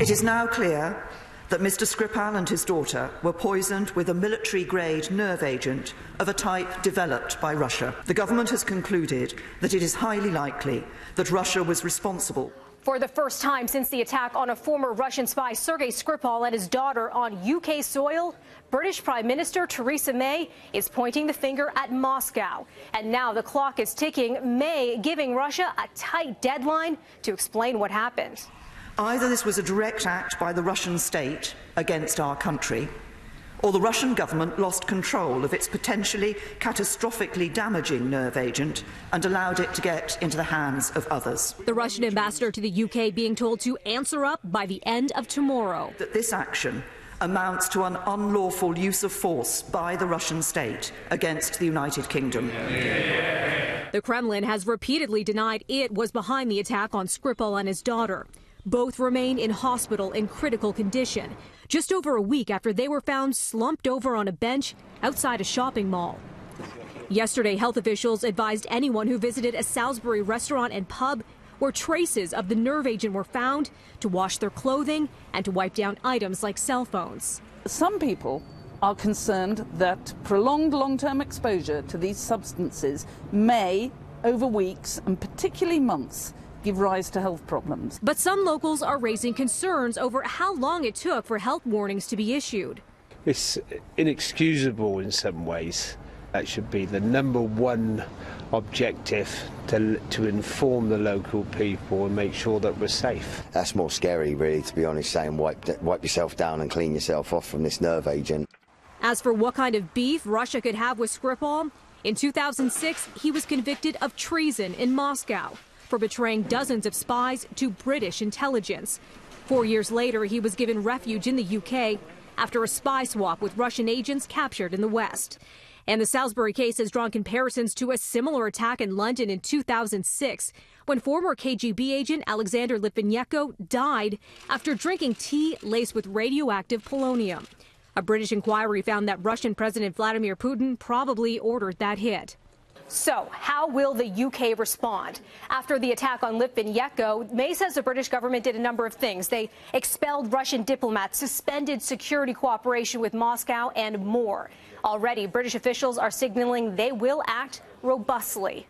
It is now clear that Mr Skripal and his daughter were poisoned with a military-grade nerve agent of a type developed by Russia. The government has concluded that it is highly likely that Russia was responsible. For the first time since the attack on a former Russian spy, Sergei Skripal, and his daughter on UK soil, British Prime Minister Theresa May is pointing the finger at Moscow. And now the clock is ticking, May giving Russia a tight deadline to explain what happened. Either this was a direct act by the Russian state against our country, or the Russian government lost control of its potentially catastrophically damaging nerve agent and allowed it to get into the hands of others. The Russian ambassador to the UK being told to answer up by the end of tomorrow. That this action amounts to an unlawful use of force by the Russian state against the United Kingdom. The Kremlin has repeatedly denied it was behind the attack on Skripal and his daughter. Both remain in hospital in critical condition, just over a week after they were found slumped over on a bench outside a shopping mall. Yesterday, health officials advised anyone who visited a Salisbury restaurant and pub where traces of the nerve agent were found to wash their clothing and to wipe down items like cell phones. Some people are concerned that prolonged long-term exposure to these substances may, over weeks and particularly months, give rise to health problems. But some locals are raising concerns over how long it took for health warnings to be issued. It's inexcusable in some ways. That should be the #1 objective, to inform the local people and make sure that we're safe. That's more scary, really, to be honest, saying wipe yourself down and clean yourself off from this nerve agent. As for what kind of beef Russia could have with Skripal, in 2006 he was convicted of treason in Moscow for betraying dozens of spies to British intelligence. 4 years later, he was given refuge in the UK after a spy swap with Russian agents captured in the West. And the Salisbury case has drawn comparisons to a similar attack in London in 2006, when former KGB agent Alexander Litvinenko died after drinking tea laced with radioactive polonium. A British inquiry found that Russian President Vladimir Putin probably ordered that hit. So, how will the UK respond? After the attack on Litvinenko, May says the British government did a number of things. They expelled Russian diplomats, suspended security cooperation with Moscow, and more. Already, British officials are signaling they will act robustly.